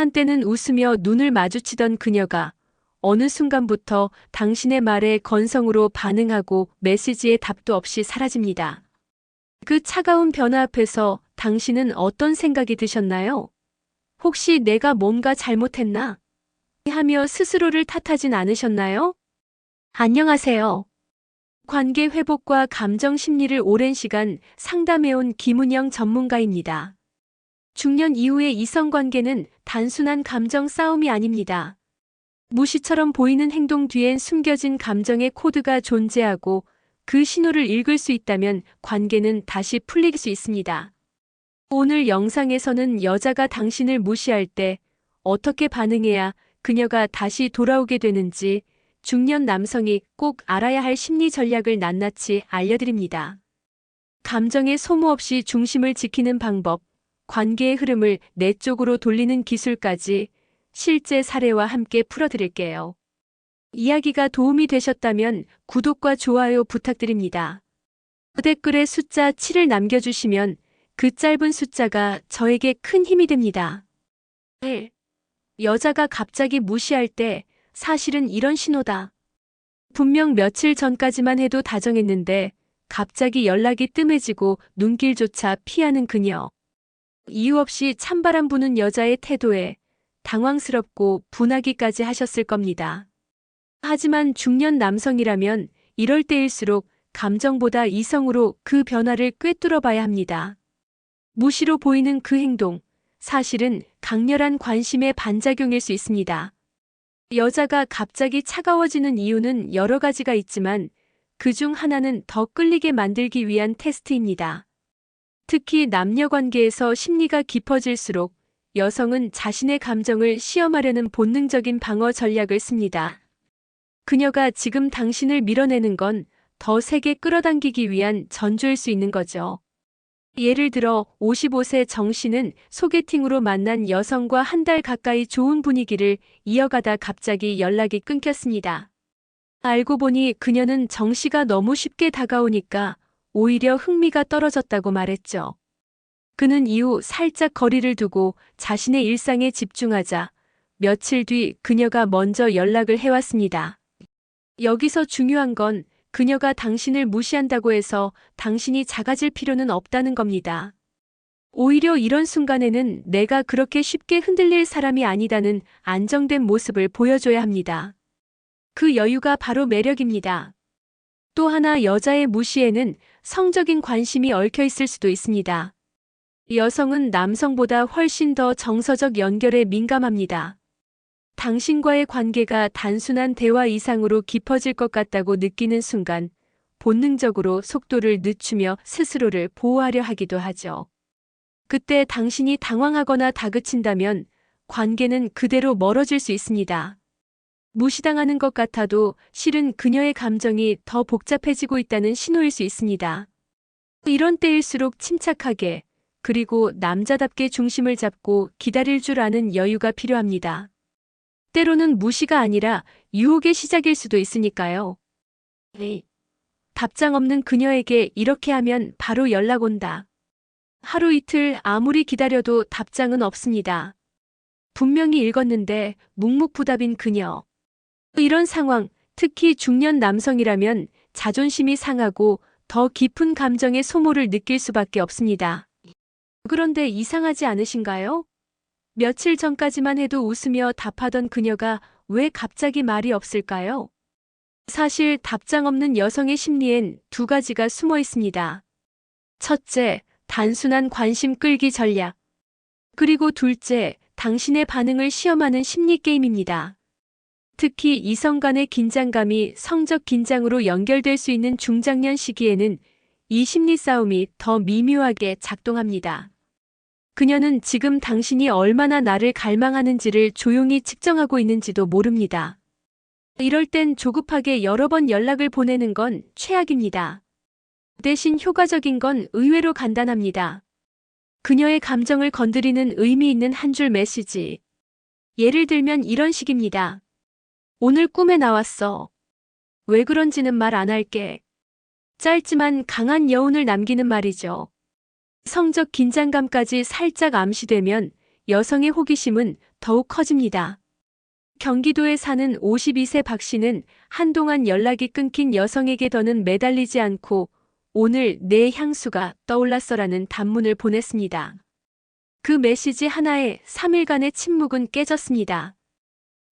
한때는 웃으며 눈을 마주치던 그녀가 어느 순간부터 당신의 말에 건성으로 반응하고 메시지에 답도 없이 사라집니다. 그 차가운 변화 앞에서 당신은 어떤 생각이 드셨나요? 혹시 내가 뭔가 잘못했나? 하며 스스로를 탓하진 않으셨나요? 안녕하세요. 관계 회복과 감정 심리를 오랜 시간 상담해온 김은영 전문가입니다. 중년 이후의 이성관계는 단순한 감정 싸움이 아닙니다. 무시처럼 보이는 행동 뒤엔 숨겨진 감정의 코드가 존재하고 그 신호를 읽을 수 있다면 관계는 다시 풀릴 수 있습니다. 오늘 영상에서는 여자가 당신을 무시할 때 어떻게 반응해야 그녀가 다시 돌아오게 되는지 중년 남성이 꼭 알아야 할 심리 전략을 낱낱이 알려드립니다. 감정의 소모 없이 중심을 지키는 방법, 관계의 흐름을 내 쪽으로 돌리는 기술까지 실제 사례와 함께 풀어드릴게요. 이야기가 도움이 되셨다면 구독과 좋아요 부탁드립니다. 댓글에 숫자 7을 남겨주시면 그 짧은 숫자가 저에게 큰 힘이 됩니다. 1. 여자가 갑자기 무시할 때 사실은 이런 신호다. 분명 며칠 전까지만 해도 다정했는데 갑자기 연락이 뜸해지고 눈길조차 피하는 그녀. 이유 없이 찬바람 부는 여자의 태도에 당황스럽고 분하기까지 하셨을 겁니다. 하지만 중년 남성이라면 이럴 때일수록 감정보다 이성으로 그 변화를 꿰뚫어 봐야 합니다. 무시로 보이는 그 행동, 사실은 강렬한 관심의 반작용일 수 있습니다. 여자가 갑자기 차가워지는 이유는 여러 가지가 있지만 그중 하나는 더 끌리게 만들기 위한 테스트입니다. 특히 남녀 관계에서 심리가 깊어질수록 여성은 자신의 감정을 시험하려는 본능적인 방어 전략을 씁니다. 그녀가 지금 당신을 밀어내는 건 더 세게 끌어당기기 위한 전조일 수 있는 거죠. 예를 들어 55세 정 씨는 소개팅으로 만난 여성과 한 달 가까이 좋은 분위기를 이어가다 갑자기 연락이 끊겼습니다. 알고 보니 그녀는 정 씨가 너무 쉽게 다가오니까 오히려 흥미가 떨어졌다고 말했죠. 그는 이후 살짝 거리를 두고 자신의 일상에 집중하자 며칠 뒤 그녀가 먼저 연락을 해왔습니다. 여기서 중요한 건 그녀가 당신을 무시한다고 해서 당신이 작아질 필요는 없다는 겁니다. 오히려 이런 순간에는 내가 그렇게 쉽게 흔들릴 사람이 아니다는 안정된 모습을 보여줘야 합니다. 그 여유가 바로 매력입니다. 또 하나 여자의 무시에는 성적인 관심이 얽혀 있을 수도 있습니다. 여성은 남성보다 훨씬 더 정서적 연결에 민감합니다. 당신과의 관계가 단순한 대화 이상으로 깊어질 것 같다고 느끼는 순간 본능적으로 속도를 늦추며 스스로를 보호하려 하기도 하죠. 그때 당신이 당황하거나 다그친다면 관계는 그대로 멀어질 수 있습니다. 무시당하는 것 같아도 실은 그녀의 감정이 더 복잡해지고 있다는 신호일 수 있습니다. 이런 때일수록 침착하게 그리고 남자답게 중심을 잡고 기다릴 줄 아는 여유가 필요합니다. 때로는 무시가 아니라 유혹의 시작일 수도 있으니까요. 답장 없는 그녀에게 이렇게 하면 바로 연락 온다. 하루 이틀 아무리 기다려도 답장은 없습니다. 분명히 읽었는데 묵묵부답인 그녀. 이런 상황, 특히 중년 남성이라면 자존심이 상하고 더 깊은 감정의 소모를 느낄 수밖에 없습니다. 그런데 이상하지 않으신가요? 며칠 전까지만 해도 웃으며 답하던 그녀가 왜 갑자기 말이 없을까요? 사실 답장 없는 여성의 심리엔 두 가지가 숨어 있습니다. 첫째, 단순한 관심 끌기 전략. 그리고 둘째, 당신의 반응을 시험하는 심리 게임입니다. 특히 이성 간의 긴장감이 성적 긴장으로 연결될 수 있는 중장년 시기에는 이 심리 싸움이 더 미묘하게 작동합니다. 그녀는 지금 당신이 얼마나 나를 갈망하는지를 조용히 측정하고 있는지도 모릅니다. 이럴 땐 조급하게 여러 번 연락을 보내는 건 최악입니다. 대신 효과적인 건 의외로 간단합니다. 그녀의 감정을 건드리는 의미 있는 한 줄 메시지. 예를 들면 이런 식입니다. 오늘 꿈에 나왔어. 왜 그런지는 말 안 할게. 짧지만 강한 여운을 남기는 말이죠. 성적 긴장감까지 살짝 암시되면 여성의 호기심은 더욱 커집니다. 경기도에 사는 52세 박 씨는 한동안 연락이 끊긴 여성에게 더는 매달리지 않고 오늘 내 향수가 떠올랐어라는 단문을 보냈습니다. 그 메시지 하나에 3일간의 침묵은 깨졌습니다.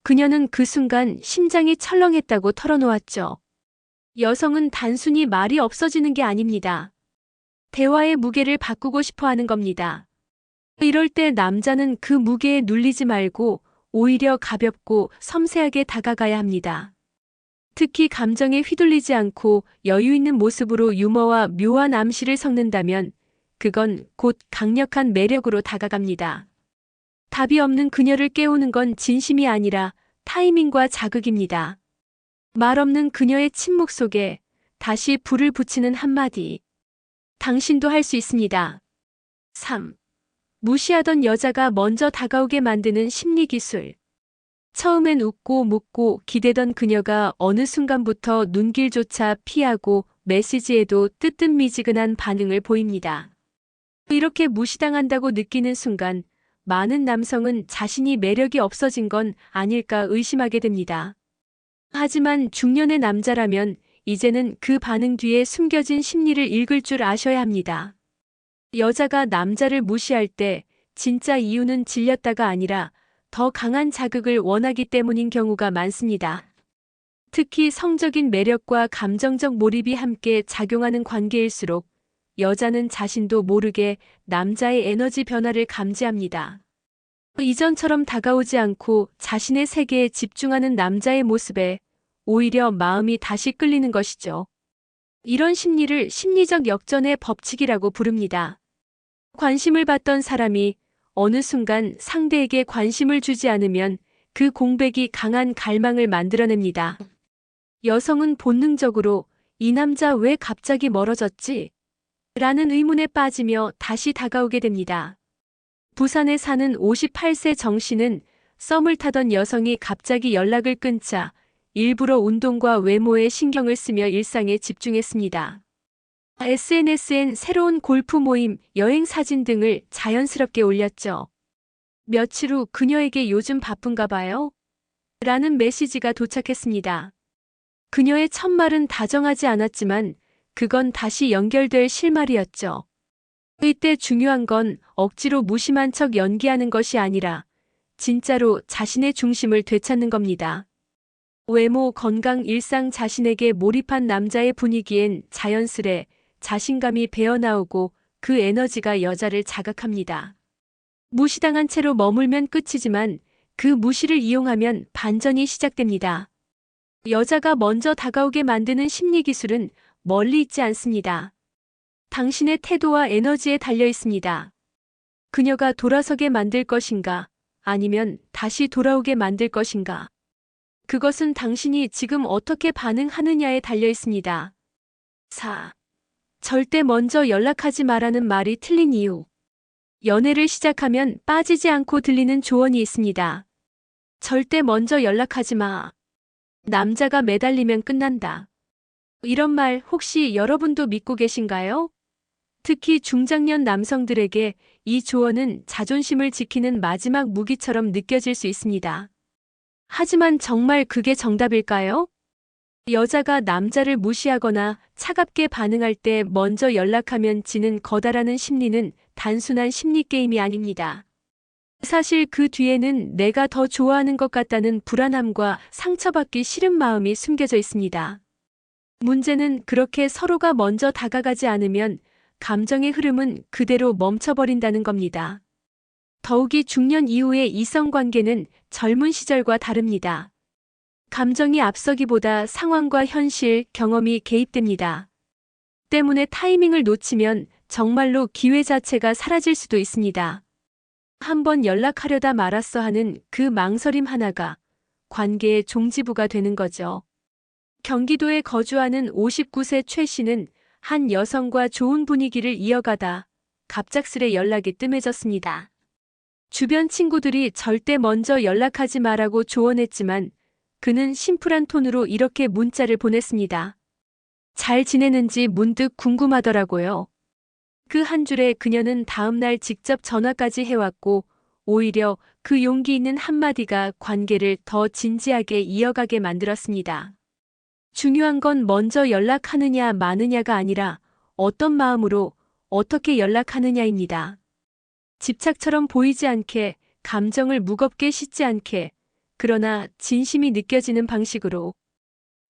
그녀는 그 순간 심장이 철렁했다고 털어놓았죠. 여성은 단순히 말이 없어지는 게 아닙니다. 대화의 무게를 바꾸고 싶어 하는 겁니다. 이럴 때 남자는 그 무게에 눌리지 말고 오히려 가볍고 섬세하게 다가가야 합니다. 특히 감정에 휘둘리지 않고 여유 있는 모습으로 유머와 묘한 암시를 섞는다면 그건 곧 강력한 매력으로 다가갑니다. 답이 없는 그녀를 깨우는 건 진심이 아니라 타이밍과 자극입니다. 말 없는 그녀의 침묵 속에 다시 불을 붙이는 한마디. 당신도 할 수 있습니다. 3. 무시하던 여자가 먼저 다가오게 만드는 심리 기술. 처음엔 웃고 묻고 기대던 그녀가 어느 순간부터 눈길조차 피하고 메시지에도 뜨뜻미지근한 반응을 보입니다. 이렇게 무시당한다고 느끼는 순간 많은 남성은 자신이 매력이 없어진 건 아닐까 의심하게 됩니다. 하지만 중년의 남자라면 이제는 그 반응 뒤에 숨겨진 심리를 읽을 줄 아셔야 합니다. 여자가 남자를 무시할 때 진짜 이유는 질렸다가 아니라 더 강한 자극을 원하기 때문인 경우가 많습니다. 특히 성적인 매력과 감정적 몰입이 함께 작용하는 관계일수록 여자는 자신도 모르게 남자의 에너지 변화를 감지합니다. 이전처럼 다가오지 않고 자신의 세계에 집중하는 남자의 모습에 오히려 마음이 다시 끌리는 것이죠. 이런 심리를 심리적 역전의 법칙이라고 부릅니다. 관심을 받던 사람이 어느 순간 상대에게 관심을 주지 않으면 그 공백이 강한 갈망을 만들어냅니다. 여성은 본능적으로 이 남자 왜 갑자기 멀어졌지? 라는 의문에 빠지며 다시 다가오게 됩니다. 부산에 사는 58세 정 씨는 썸을 타던 여성이 갑자기 연락을 끊자 일부러 운동과 외모에 신경을 쓰며 일상에 집중했습니다. SNS엔 새로운 골프 모임, 여행 사진 등을 자연스럽게 올렸죠. 며칠 후 그녀에게 요즘 바쁜가 봐요? 라는 메시지가 도착했습니다. 그녀의 첫 말은 다정하지 않았지만 그건 다시 연결될 실마리였죠. 이때 중요한 건 억지로 무심한 척 연기하는 것이 아니라 진짜로 자신의 중심을 되찾는 겁니다. 외모, 건강, 일상 자신에게 몰입한 남자의 분위기엔 자연스레 자신감이 배어나오고 그 에너지가 여자를 자극합니다. 무시당한 채로 머물면 끝이지만 그 무시를 이용하면 반전이 시작됩니다. 여자가 먼저 다가오게 만드는 심리 기술은 멀리 있지 않습니다. 당신의 태도와 에너지에 달려 있습니다. 그녀가 돌아서게 만들 것인가, 아니면 다시 돌아오게 만들 것인가. 그것은 당신이 지금 어떻게 반응하느냐에 달려 있습니다. 4. 절대 먼저 연락하지 마라는 말이 틀린 이유. 연애를 시작하면 빠지지 않고 들리는 조언이 있습니다. 절대 먼저 연락하지 마. 남자가 매달리면 끝난다. 이런 말 혹시 여러분도 믿고 계신가요? 특히 중장년 남성들에게 이 조언은 자존심을 지키는 마지막 무기처럼 느껴질 수 있습니다. 하지만 정말 그게 정답일까요? 여자가 남자를 무시하거나 차갑게 반응할 때 먼저 연락하면 지는 거다라는 심리는 단순한 심리 게임이 아닙니다. 사실 그 뒤에는 내가 더 좋아하는 것 같다는 불안함과 상처받기 싫은 마음이 숨겨져 있습니다. 문제는 그렇게 서로가 먼저 다가가지 않으면 감정의 흐름은 그대로 멈춰버린다는 겁니다. 더욱이 중년 이후의 이성관계는 젊은 시절과 다릅니다. 감정이 앞서기보다 상황과 현실, 경험이 개입됩니다. 때문에 타이밍을 놓치면 정말로 기회 자체가 사라질 수도 있습니다. 한번 연락하려다 말았어 하는 그 망설임 하나가 관계의 종지부가 되는 거죠. 경기도에 거주하는 59세 최 씨는 한 여성과 좋은 분위기를 이어가다 갑작스레 연락이 뜸해졌습니다. 주변 친구들이 절대 먼저 연락하지 마라고 조언했지만 그는 심플한 톤으로 이렇게 문자를 보냈습니다. 잘 지내는지 문득 궁금하더라고요. 그 한 줄에 그녀는 다음날 직접 전화까지 해왔고 오히려 그 용기 있는 한마디가 관계를 더 진지하게 이어가게 만들었습니다. 중요한 건 먼저 연락하느냐 마느냐가 아니라 어떤 마음으로 어떻게 연락하느냐입니다. 집착처럼 보이지 않게, 감정을 무겁게 싣지 않게, 그러나 진심이 느껴지는 방식으로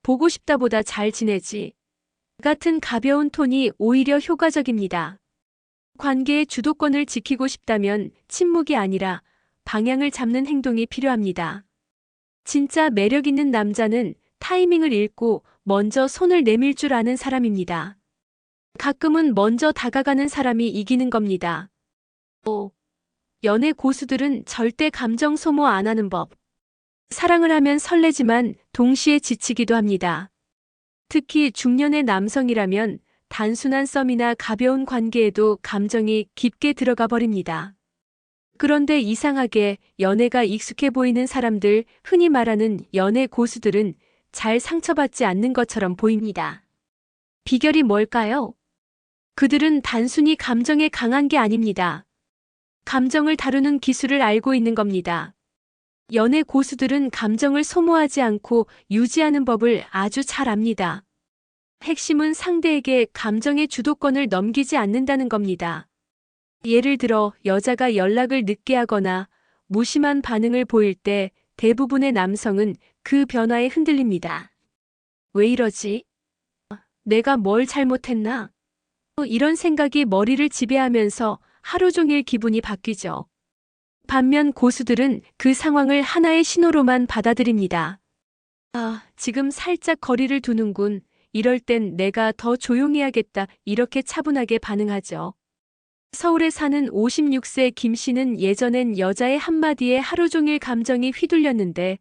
보고 싶다보다 잘 지내지 같은 가벼운 톤이 오히려 효과적입니다. 관계의 주도권을 지키고 싶다면 침묵이 아니라 방향을 잡는 행동이 필요합니다. 진짜 매력 있는 남자는 타이밍을 읽고 먼저 손을 내밀 줄 아는 사람입니다. 가끔은 먼저 다가가는 사람이 이기는 겁니다. 연애 고수들은 절대 감정 소모 안 하는 법. 사랑을 하면 설레지만 동시에 지치기도 합니다. 특히 중년의 남성이라면 단순한 썸이나 가벼운 관계에도 감정이 깊게 들어가 버립니다. 그런데 이상하게 연애가 익숙해 보이는 사람들, 흔히 말하는 연애 고수들은 잘 상처받지 않는 것처럼 보입니다. 비결이 뭘까요? 그들은 단순히 감정에 강한 게 아닙니다. 감정을 다루는 기술을 알고 있는 겁니다. 연애 고수들은 감정을 소모하지 않고 유지하는 법을 아주 잘 압니다. 핵심은 상대에게 감정의 주도권을 넘기지 않는다는 겁니다. 예를 들어 여자가 연락을 늦게 하거나 무심한 반응을 보일 때 대부분의 남성은 그 변화에 흔들립니다. 왜 이러지? 내가 뭘 잘못했나? 이런 생각이 머리를 지배하면서 하루 종일 기분이 바뀌죠. 반면 고수들은 그 상황을 하나의 신호로만 받아들입니다. 지금 살짝 거리를 두는군. 이럴 땐 내가 더 조용해야겠다. 이렇게 차분하게 반응하죠. 서울에 사는 56세 김 씨는 예전엔 여자의 한마디에 하루 종일 감정이 휘둘렸는데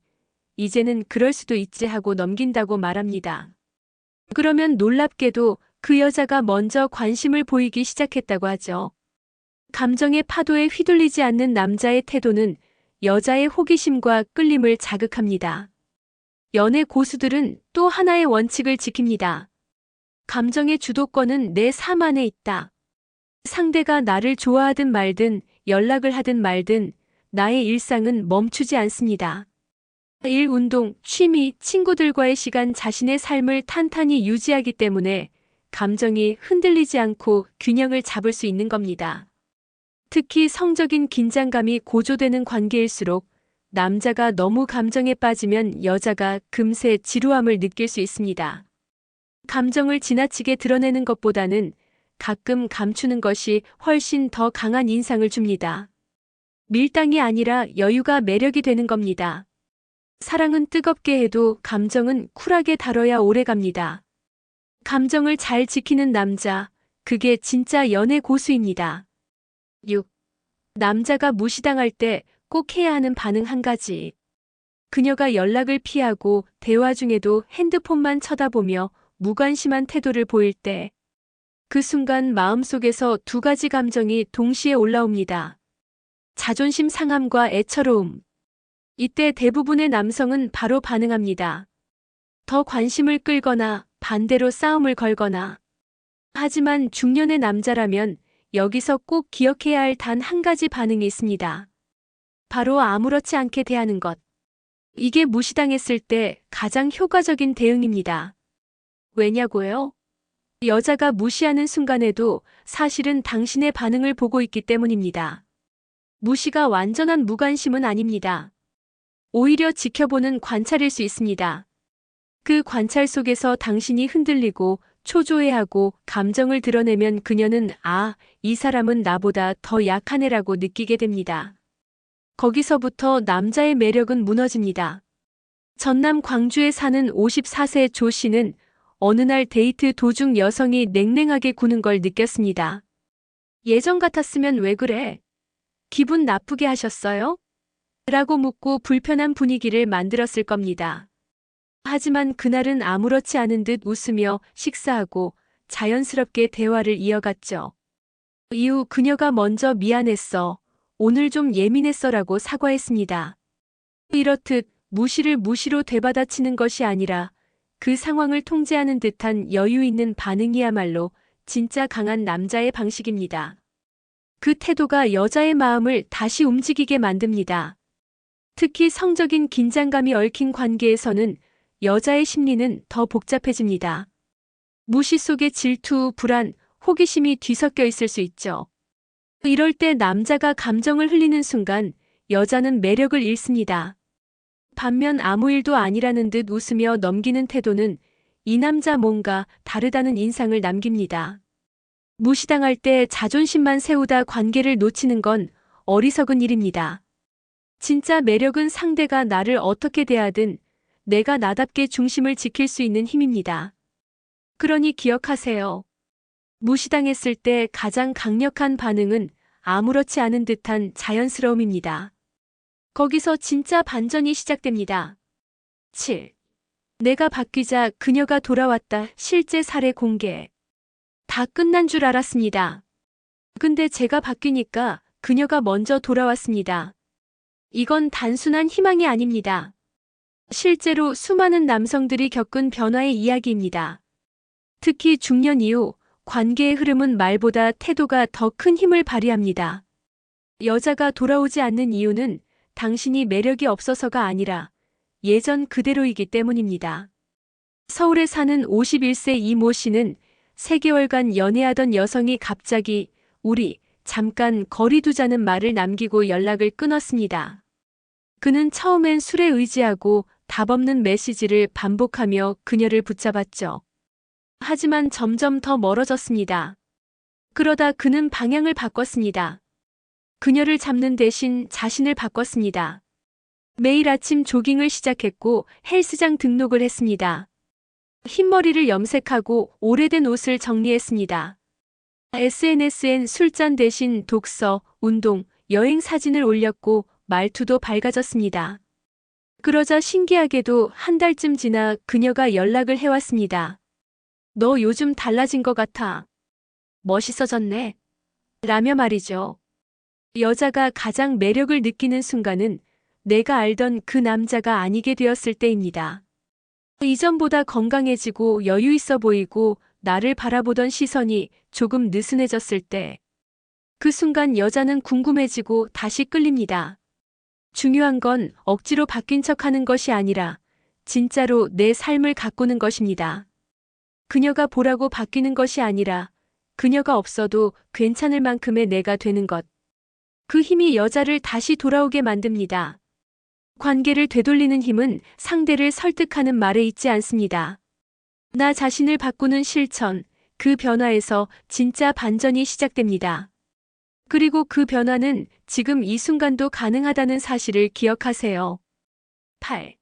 이제는 그럴 수도 있지 하고 넘긴다고 말합니다. 그러면 놀랍게도 그 여자가 먼저 관심을 보이기 시작했다고 하죠. 감정의 파도에 휘둘리지 않는 남자의 태도는 여자의 호기심과 끌림을 자극합니다. 연애 고수들은 또 하나의 원칙을 지킵니다. 감정의 주도권은 내 삶 안에 있다. 상대가 나를 좋아하든 말든 연락을 하든 말든 나의 일상은 멈추지 않습니다. 일, 운동, 취미, 친구들과의 시간, 자신의 삶을 탄탄히 유지하기 때문에 감정이 흔들리지 않고 균형을 잡을 수 있는 겁니다. 특히 성적인 긴장감이 고조되는 관계일수록 남자가 너무 감정에 빠지면 여자가 금세 지루함을 느낄 수 있습니다. 감정을 지나치게 드러내는 것보다는 가끔 감추는 것이 훨씬 더 강한 인상을 줍니다. 밀당이 아니라 여유가 매력이 되는 겁니다. 사랑은 뜨겁게 해도 감정은 쿨하게 다뤄야 오래갑니다. 감정을 잘 지키는 남자, 그게 진짜 연애 고수입니다. 6. 남자가 무시당할 때 꼭 해야 하는 반응 한 가지. 그녀가 연락을 피하고 대화 중에도 핸드폰만 쳐다보며 무관심한 태도를 보일 때 그 순간 마음속에서 두 가지 감정이 동시에 올라옵니다. 자존심 상함과 애처로움. 이때 대부분의 남성은 바로 반응합니다. 더 관심을 끌거나 반대로 싸움을 걸거나. 하지만 중년의 남자라면 여기서 꼭 기억해야 할 단 한 가지 반응이 있습니다. 바로 아무렇지 않게 대하는 것. 이게 무시당했을 때 가장 효과적인 대응입니다. 왜냐고요? 여자가 무시하는 순간에도 사실은 당신의 반응을 보고 있기 때문입니다. 무시가 완전한 무관심은 아닙니다. 오히려 지켜보는 관찰일 수 있습니다. 그 관찰 속에서 당신이 흔들리고 초조해하고 감정을 드러내면 그녀는 이 사람은 나보다 더 약한 애라고 느끼게 됩니다. 거기서부터 남자의 매력은 무너집니다. 전남 광주에 사는 54세 조 씨는 어느 날 데이트 도중 여성이 냉랭하게 구는 걸 느꼈습니다. 예전 같았으면 왜 그래? 기분 나쁘게 하셨어요? 라고 묻고 불편한 분위기를 만들었을 겁니다. 하지만 그날은 아무렇지 않은 듯 웃으며 식사하고 자연스럽게 대화를 이어갔죠. 이후 그녀가 먼저 미안했어. 오늘 좀 예민했어라고 사과했습니다. 이렇듯 무시를 무시로 되받아치는 것이 아니라 그 상황을 통제하는 듯한 여유 있는 반응이야말로 진짜 강한 남자의 방식입니다. 그 태도가 여자의 마음을 다시 움직이게 만듭니다. 특히 성적인 긴장감이 얽힌 관계에서는 여자의 심리는 더 복잡해집니다. 무시 속에 질투, 불안, 호기심이 뒤섞여 있을 수 있죠. 이럴 때 남자가 감정을 흘리는 순간 여자는 매력을 잃습니다. 반면 아무 일도 아니라는 듯 웃으며 넘기는 태도는 이 남자 뭔가 다르다는 인상을 남깁니다. 무시당할 때 자존심만 세우다 관계를 놓치는 건 어리석은 일입니다. 진짜 매력은 상대가 나를 어떻게 대하든 내가 나답게 중심을 지킬 수 있는 힘입니다. 그러니 기억하세요. 무시당했을 때 가장 강력한 반응은 아무렇지 않은 듯한 자연스러움입니다. 거기서 진짜 반전이 시작됩니다. 7. 내가 바뀌자 그녀가 돌아왔다. 실제 사례 공개. 다 끝난 줄 알았습니다. 근데 제가 바뀌니까 그녀가 먼저 돌아왔습니다. 이건 단순한 희망이 아닙니다. 실제로 수많은 남성들이 겪은 변화의 이야기입니다. 특히 중년 이후 관계의 흐름은 말보다 태도가 더 큰 힘을 발휘합니다. 여자가 돌아오지 않는 이유는 당신이 매력이 없어서가 아니라 예전 그대로이기 때문입니다. 서울에 사는 51세 이모 씨는 3개월간 연애하던 여성이 갑자기 우리 잠깐 거리 두자는 말을 남기고 연락을 끊었습니다. 그는 처음엔 술에 의지하고 답없는 메시지를 반복하며 그녀를 붙잡았죠. 하지만 점점 더 멀어졌습니다. 그러다 그는 방향을 바꿨습니다. 그녀를 잡는 대신 자신을 바꿨습니다. 매일 아침 조깅을 시작했고 헬스장 등록을 했습니다. 흰머리를 염색하고 오래된 옷을 정리했습니다. SNS엔 술잔 대신 독서, 운동, 여행 사진을 올렸고 말투도 밝아졌습니다. 그러자 신기하게도 한 달쯤 지나 그녀가 연락을 해왔습니다. 너 요즘 달라진 것 같아. 멋있어졌네. 라며 말이죠. 여자가 가장 매력을 느끼는 순간은 내가 알던 그 남자가 아니게 되었을 때입니다. 이전보다 건강해지고 여유 있어 보이고 나를 바라보던 시선이 조금 느슨해졌을 때, 그 순간 여자는 궁금해지고 다시 끌립니다. 중요한 건 억지로 바뀐 척하는 것이 아니라 진짜로 내 삶을 가꾸는 것입니다. 그녀가 보라고 바뀌는 것이 아니라 그녀가 없어도 괜찮을 만큼의 내가 되는 것. 그 힘이 여자를 다시 돌아오게 만듭니다. 관계를 되돌리는 힘은 상대를 설득하는 말에 있지 않습니다. 나 자신을 바꾸는 실천, 그 변화에서 진짜 반전이 시작됩니다. 그리고 그 변화는 지금 이 순간도 가능하다는 사실을 기억하세요. 8.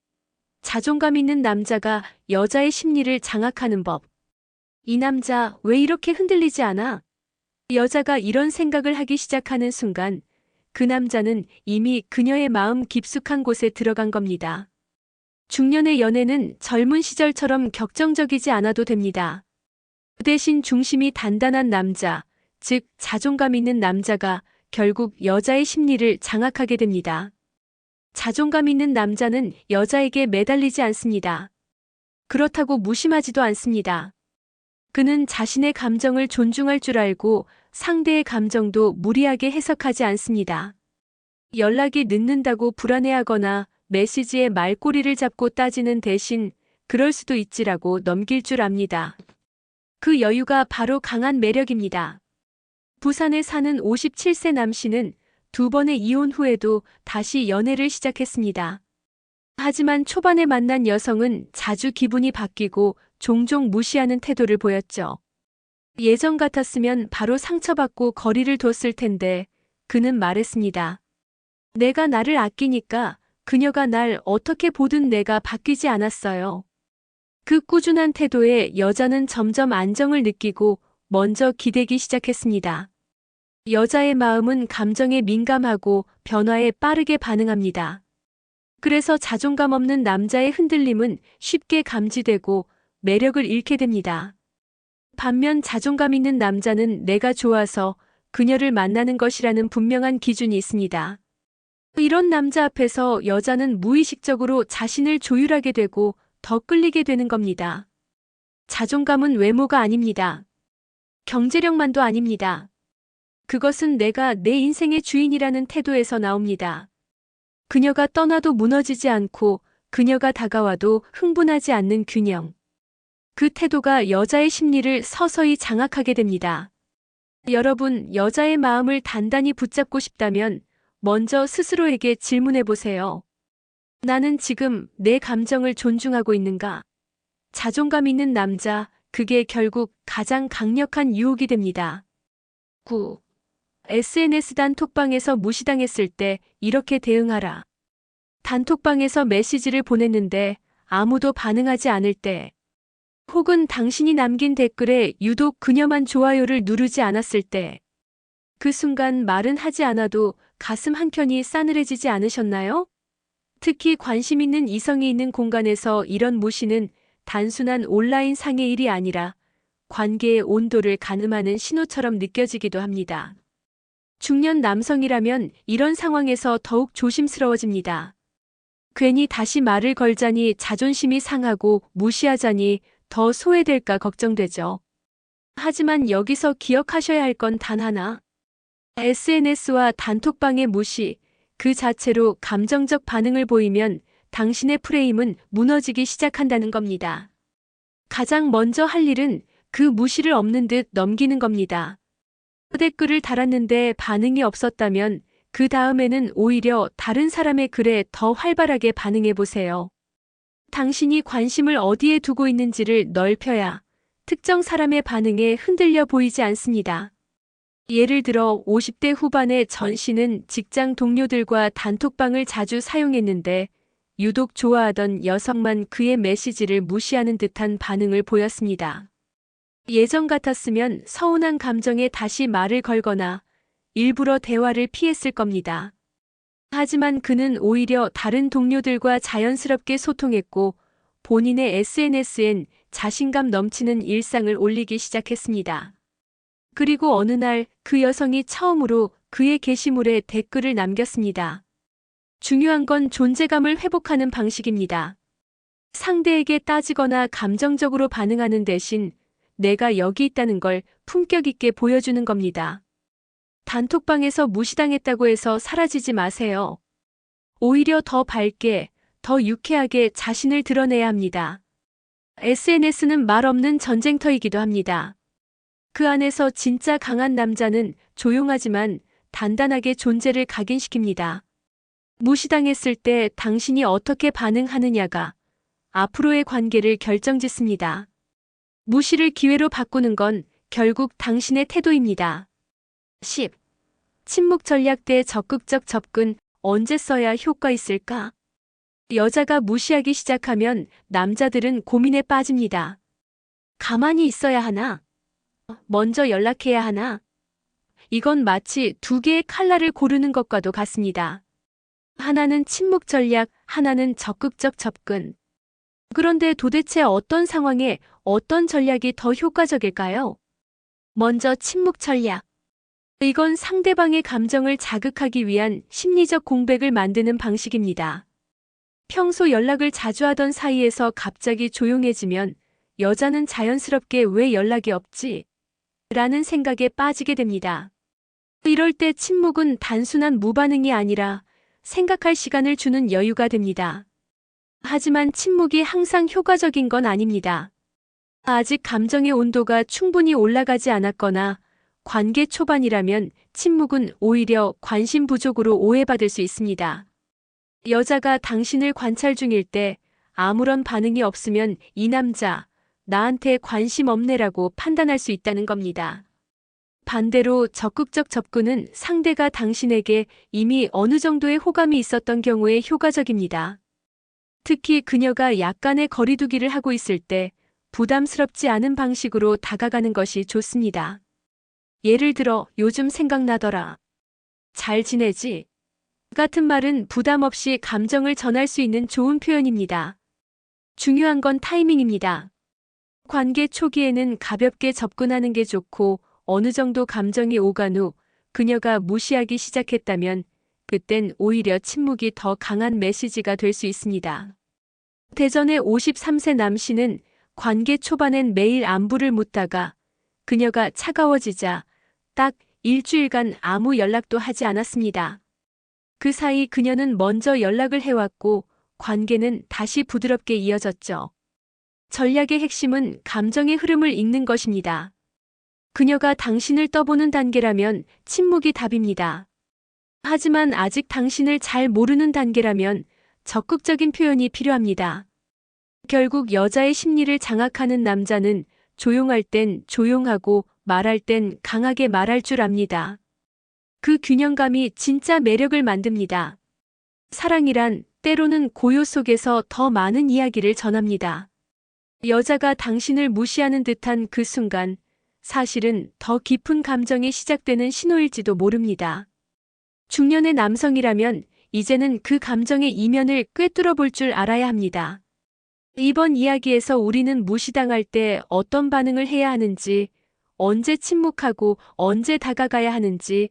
자존감 있는 남자가 여자의 심리를 장악하는 법. 이 남자 왜 이렇게 흔들리지 않아? 여자가 이런 생각을 하기 시작하는 순간 그 남자는 이미 그녀의 마음 깊숙한 곳에 들어간 겁니다. 중년의 연애는 젊은 시절처럼 격정적이지 않아도 됩니다. 그 대신 중심이 단단한 남자, 즉 자존감 있는 남자가 결국 여자의 심리를 장악하게 됩니다. 자존감 있는 남자는 여자에게 매달리지 않습니다. 그렇다고 무심하지도 않습니다. 그는 자신의 감정을 존중할 줄 알고 상대의 감정도 무리하게 해석하지 않습니다. 연락이 늦는다고 불안해하거나 메시지에 말꼬리를 잡고 따지는 대신 그럴 수도 있지라고 넘길 줄 압니다. 그 여유가 바로 강한 매력입니다. 부산에 사는 57세 남 씨는 2번의 이혼 후에도 다시 연애를 시작했습니다. 하지만 초반에 만난 여성은 자주 기분이 바뀌고 종종 무시하는 태도를 보였죠. 예전 같았으면 바로 상처받고 거리를 뒀을 텐데 그는 말했습니다. 내가 나를 아끼니까 그녀가 날 어떻게 보든 내가 바뀌지 않았어요. 그 꾸준한 태도에 여자는 점점 안정을 느끼고 먼저 기대기 시작했습니다. 여자의 마음은 감정에 민감하고 변화에 빠르게 반응합니다. 그래서 자존감 없는 남자의 흔들림은 쉽게 감지되고 매력을 잃게 됩니다. 반면 자존감 있는 남자는 내가 좋아서 그녀를 만나는 것이라는 분명한 기준이 있습니다. 이런 남자 앞에서 여자는 무의식적으로 자신을 조율하게 되고 더 끌리게 되는 겁니다. 자존감은 외모가 아닙니다. 경제력만도 아닙니다. 그것은 내가 내 인생의 주인이라는 태도에서 나옵니다. 그녀가 떠나도 무너지지 않고 그녀가 다가와도 흥분하지 않는 균형. 그 태도가 여자의 심리를 서서히 장악하게 됩니다. 여러분, 여자의 마음을 단단히 붙잡고 싶다면 먼저 스스로에게 질문해 보세요. 나는 지금 내 감정을 존중하고 있는가? 자존감 있는 남자, 그게 결국 가장 강력한 유혹이 됩니다. 9. SNS 단톡방에서 무시당했을 때 이렇게 대응하라. 단톡방에서 메시지를 보냈는데 아무도 반응하지 않을 때, 혹은 당신이 남긴 댓글에 유독 그녀만 좋아요를 누르지 않았을 때, 그 순간 말은 하지 않아도 가슴 한켠이 싸늘해지지 않으셨나요? 특히 관심 있는 이성이 있는 공간에서 이런 무시는 단순한 온라인 상의 일이 아니라 관계의 온도를 가늠하는 신호처럼 느껴지기도 합니다. 중년 남성이라면 이런 상황에서 더욱 조심스러워집니다. 괜히 다시 말을 걸자니 자존심이 상하고 무시하자니 더 소외될까 걱정되죠. 하지만 여기서 기억하셔야 할 건 단 하나. SNS와 단톡방의 무시, 그 자체로 감정적 반응을 보이면 당신의 프레임은 무너지기 시작한다는 겁니다. 가장 먼저 할 일은 그 무시를 없는 듯 넘기는 겁니다. 댓글을 달았는데 반응이 없었다면 그 다음에는 오히려 다른 사람의 글에 더 활발하게 반응해 보세요. 당신이 관심을 어디에 두고 있는지를 넓혀야 특정 사람의 반응에 흔들려 보이지 않습니다. 예를 들어 50대 후반의 전 씨는 직장 동료들과 단톡방을 자주 사용했는데 유독 좋아하던 여성만 그의 메시지를 무시하는 듯한 반응을 보였습니다. 예전 같았으면 서운한 감정에 다시 말을 걸거나 일부러 대화를 피했을 겁니다. 하지만 그는 오히려 다른 동료들과 자연스럽게 소통했고 본인의 SNS엔 자신감 넘치는 일상을 올리기 시작했습니다. 그리고 어느 날 그 여성이 처음으로 그의 게시물에 댓글을 남겼습니다. 중요한 건 존재감을 회복하는 방식입니다. 상대에게 따지거나 감정적으로 반응하는 대신 내가 여기 있다는 걸 품격 있게 보여주는 겁니다. 단톡방에서 무시당했다고 해서 사라지지 마세요. 오히려 더 밝게, 더 유쾌하게 자신을 드러내야 합니다. SNS는 말 없는 전쟁터이기도 합니다. 그 안에서 진짜 강한 남자는 조용하지만 단단하게 존재를 각인시킵니다. 무시당했을 때 당신이 어떻게 반응하느냐가 앞으로의 관계를 결정짓습니다. 무시를 기회로 바꾸는 건 결국 당신의 태도입니다. 10. 침묵 전략 대 적극적 접근, 언제 써야 효과 있을까? 여자가 무시하기 시작하면 남자들은 고민에 빠집니다. 가만히 있어야 하나? 먼저 연락해야 하나? 이건 마치 두 개의 칼날을 고르는 것과도 같습니다. 하나는 침묵 전략, 하나는 적극적 접근. 그런데 도대체 어떤 상황에 어떤 전략이 더 효과적일까요? 먼저 침묵 전략. 이건 상대방의 감정을 자극하기 위한 심리적 공백을 만드는 방식입니다. 평소 연락을 자주 하던 사이에서 갑자기 조용해지면 여자는 자연스럽게 왜 연락이 없지? 라는 생각에 빠지게 됩니다. 이럴 때 침묵은 단순한 무반응이 아니라 생각할 시간을 주는 여유가 됩니다. 하지만 침묵이 항상 효과적인 건 아닙니다. 아직 감정의 온도가 충분히 올라가지 않았거나 관계 초반이라면 침묵은 오히려 관심 부족으로 오해받을 수 있습니다. 여자가 당신을 관찰 중일 때 아무런 반응이 없으면 이 남자, 나한테 관심 없네라고 판단할 수 있다는 겁니다. 반대로 적극적 접근은 상대가 당신에게 이미 어느 정도의 호감이 있었던 경우에 효과적입니다. 특히 그녀가 약간의 거리두기를 하고 있을 때 부담스럽지 않은 방식으로 다가가는 것이 좋습니다. 예를 들어, 요즘 생각나더라. 잘 지내지? 같은 말은 부담 없이 감정을 전할 수 있는 좋은 표현입니다. 중요한 건 타이밍입니다. 관계 초기에는 가볍게 접근하는 게 좋고 어느 정도 감정이 오간 후 그녀가 무시하기 시작했다면 그땐 오히려 침묵이 더 강한 메시지가 될 수 있습니다. 대전의 53세 남씨는 관계 초반엔 매일 안부를 묻다가 그녀가 차가워지자 딱 일주일간 아무 연락도 하지 않았습니다. 그 사이 그녀는 먼저 연락을 해왔고 관계는 다시 부드럽게 이어졌죠. 전략의 핵심은 감정의 흐름을 읽는 것입니다. 그녀가 당신을 떠보는 단계라면 침묵이 답입니다. 하지만 아직 당신을 잘 모르는 단계라면 적극적인 표현이 필요합니다. 결국 여자의 심리를 장악하는 남자는 조용할 땐 조용하고 말할 땐 강하게 말할 줄 압니다. 그 균형감이 진짜 매력을 만듭니다. 사랑이란 때로는 고요 속에서 더 많은 이야기를 전합니다. 여자가 당신을 무시하는 듯한 그 순간, 사실은 더 깊은 감정이 시작되는 신호일지도 모릅니다. 중년의 남성이라면 이제는 그 감정의 이면을 꿰뚫어 볼 줄 알아야 합니다. 이번 이야기에서 우리는 무시당할 때 어떤 반응을 해야 하는지, 언제 침묵하고 언제 다가가야 하는지,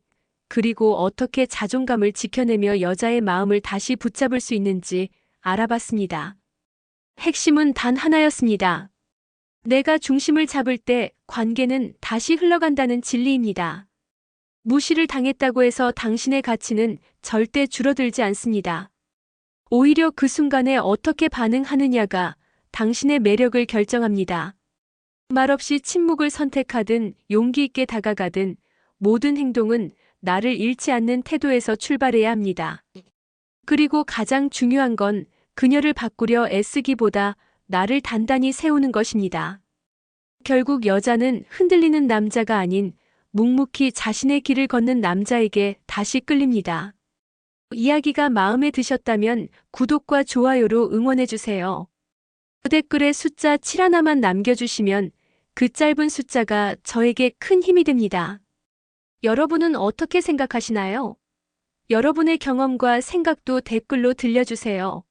그리고 어떻게 자존감을 지켜내며 여자의 마음을 다시 붙잡을 수 있는지 알아봤습니다. 핵심은 단 하나였습니다. 내가 중심을 잡을 때 관계는 다시 흘러간다는 진리입니다. 무시를 당했다고 해서 당신의 가치는 절대 줄어들지 않습니다. 오히려 그 순간에 어떻게 반응하느냐가 당신의 매력을 결정합니다. 말없이 침묵을 선택하든 용기 있게 다가가든 모든 행동은 나를 잃지 않는 태도에서 출발해야 합니다. 그리고 가장 중요한 건 그녀를 바꾸려 애쓰기보다 나를 단단히 세우는 것입니다. 결국 여자는 흔들리는 남자가 아닌 묵묵히 자신의 길을 걷는 남자에게 다시 끌립니다. 이야기가 마음에 드셨다면 구독과 좋아요로 응원해주세요. 댓글에 숫자 7 하나만 남겨주시면 그 짧은 숫자가 저에게 큰 힘이 됩니다. 여러분은 어떻게 생각하시나요? 여러분의 경험과 생각도 댓글로 들려주세요.